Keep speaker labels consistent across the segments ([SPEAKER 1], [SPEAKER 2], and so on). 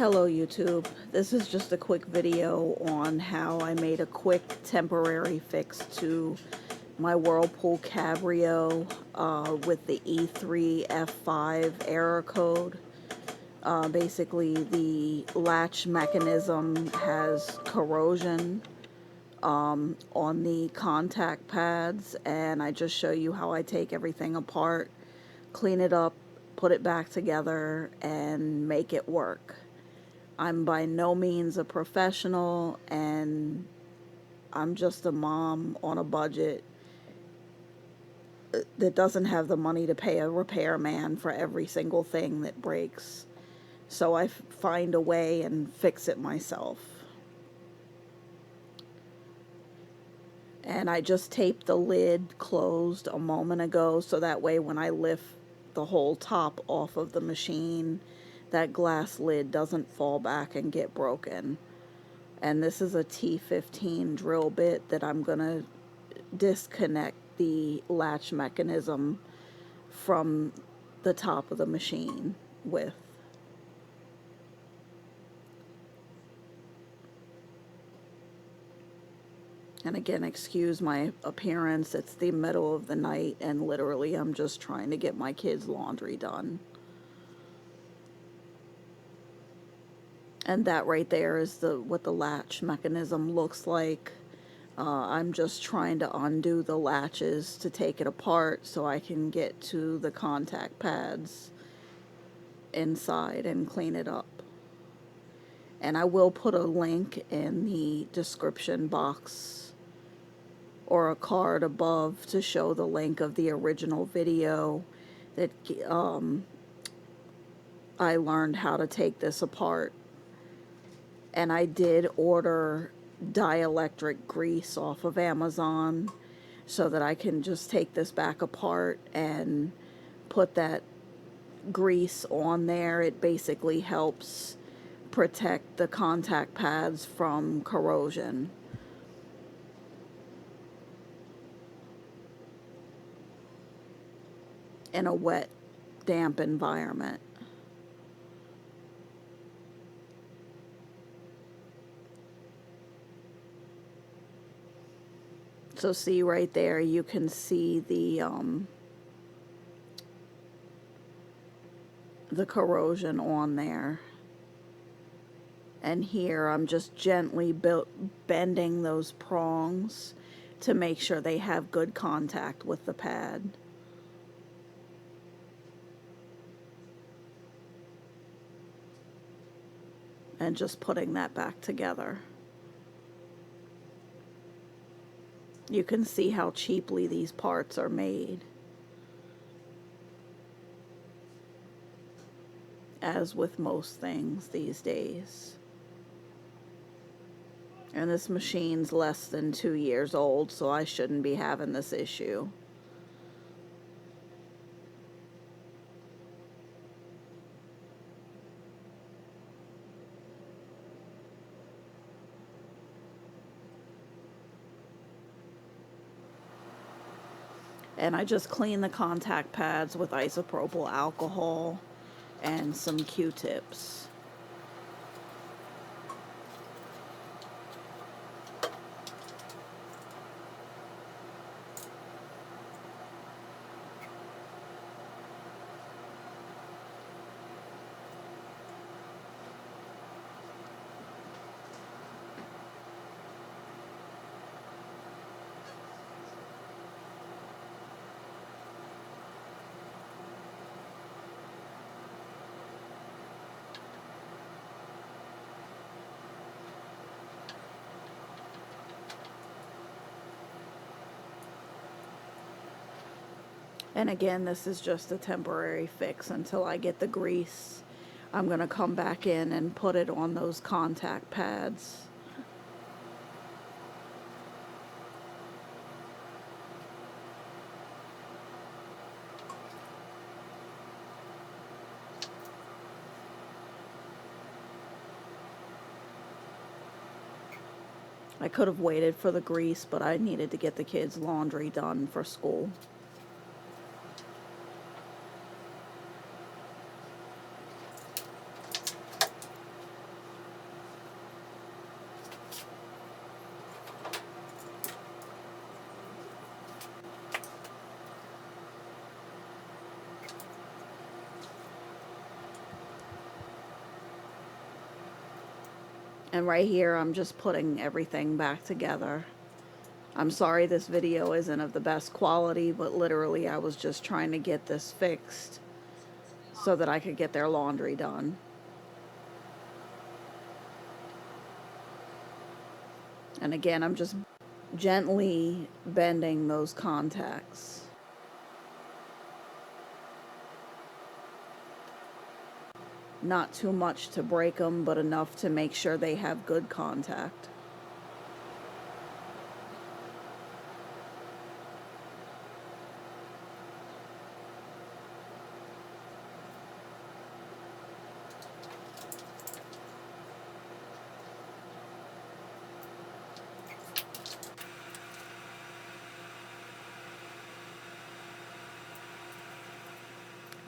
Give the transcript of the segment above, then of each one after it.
[SPEAKER 1] Hello YouTube, this is just a quick video on how I made a quick temporary fix to my Whirlpool Cabrio with the E3F5 error code. Basically the latch mechanism has corrosion on the contact pads, and I just show you how I take everything apart, clean it up, put it back together, and make it work. I'm by no means a professional, and I'm just a mom on a budget that doesn't have the money to pay a repairman for every single thing that breaks. So I find a way and fix it myself. And I just taped the lid closed a moment ago, so that way when I lift the whole top off of the machine, that glass lid doesn't fall back and get broken. And this is a T15 drill bit that I'm gonna disconnect the latch mechanism from the top of the machine with. And again, excuse my appearance, it's the middle of the night and literally I'm just trying to get my kids' laundry done. And that right there is what the latch mechanism looks like. I'm just trying to undo the latches to take it apart so I can get to the contact pads inside and clean it up. And I will put a link in the description box or a card above to show the link of the original video that I learned how to take this apart. And I did order dielectric grease off of Amazon so that I can just take this back apart and put that grease on there. It basically helps protect the contact pads from corrosion. In a wet, damp environment. So see right there, you can see the corrosion on there. And here I'm just gently bending those prongs to make sure they have good contact with the pad. And just putting that back together. You can see how cheaply these parts are made. As with most things these days. And this machine's less than 2 years old, so I shouldn't be having this issue. And I just clean the contact pads with isopropyl alcohol and some Q-tips. And again, this is just a temporary fix until I get the grease. I'm going to come back in and put it on those contact pads. I could have waited for the grease, but I needed to get the kids' laundry done for school. And right here, I'm just putting everything back together. I'm sorry this video isn't of the best quality, but literally I was just trying to get this fixed so that I could get their laundry done. And again, I'm just gently bending those contacts. Not too much to break them, but enough to make sure they have good contact.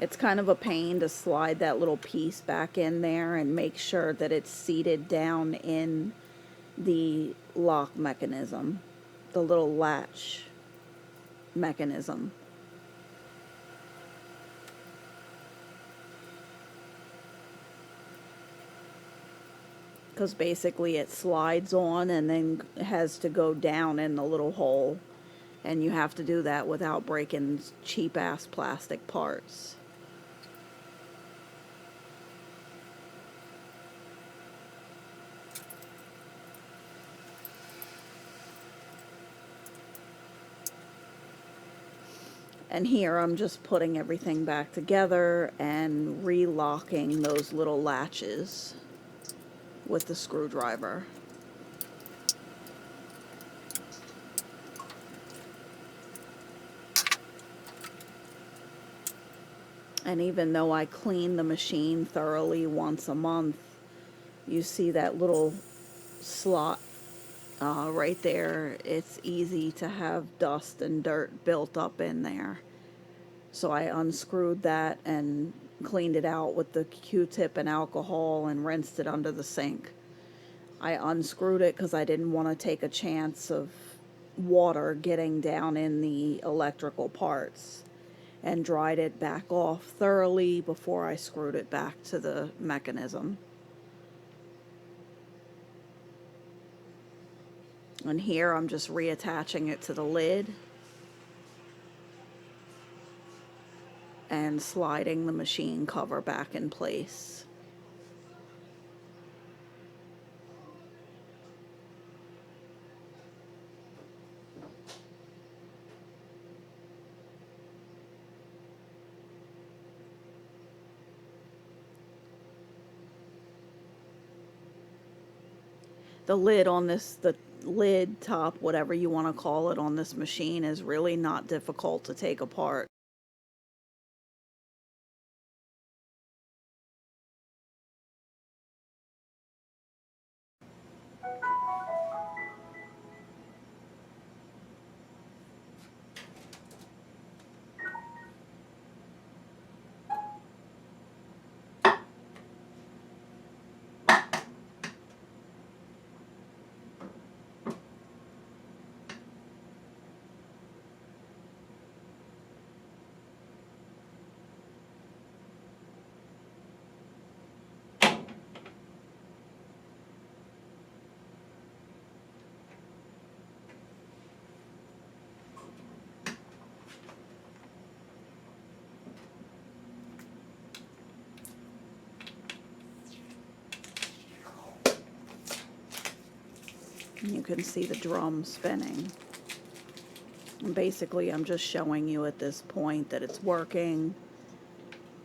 [SPEAKER 1] It's kind of a pain to slide that little piece back in there and make sure that it's seated down in the lock mechanism, the little latch mechanism. Because basically it slides on and then has to go down in the little hole. And you have to do that without breaking cheap ass plastic parts. And here I'm just putting everything back together and relocking those little latches with the screwdriver. And even though I clean the machine thoroughly once a month, you see that little slot right there. It's easy to have dust and dirt built up in there. So I unscrewed that and cleaned it out with the Q-tip and alcohol and rinsed it under the sink. I unscrewed it because I didn't want to take a chance of water getting down in the electrical parts, and dried it back off thoroughly before I screwed it back to the mechanism. And here I'm just reattaching it to the lid and sliding the machine cover back in place. The lid on this, the lid top, whatever you want to call it, on this machine is really not difficult to take apart. You can see the drum spinning. And basically, I'm just showing you at this point that it's working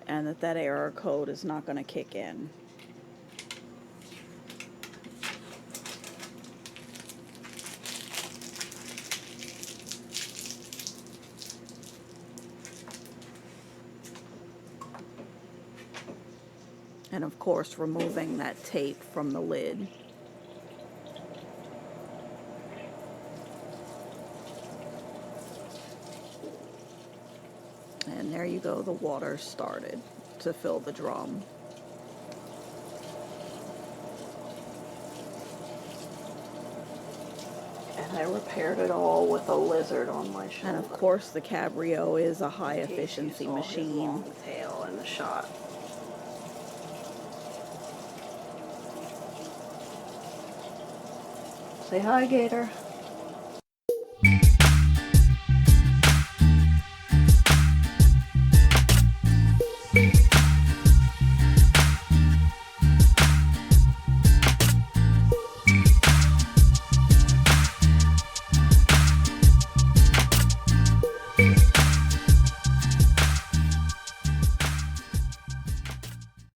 [SPEAKER 1] and that that error code is not going to kick in. And of course, removing that tape from the lid. And there you go, the water started to fill the drum. And I repaired it all with a lizard on my shoulder. And of course, the Cabrio is a high efficiency machine. Long tail in the shot. Say hi, Gator.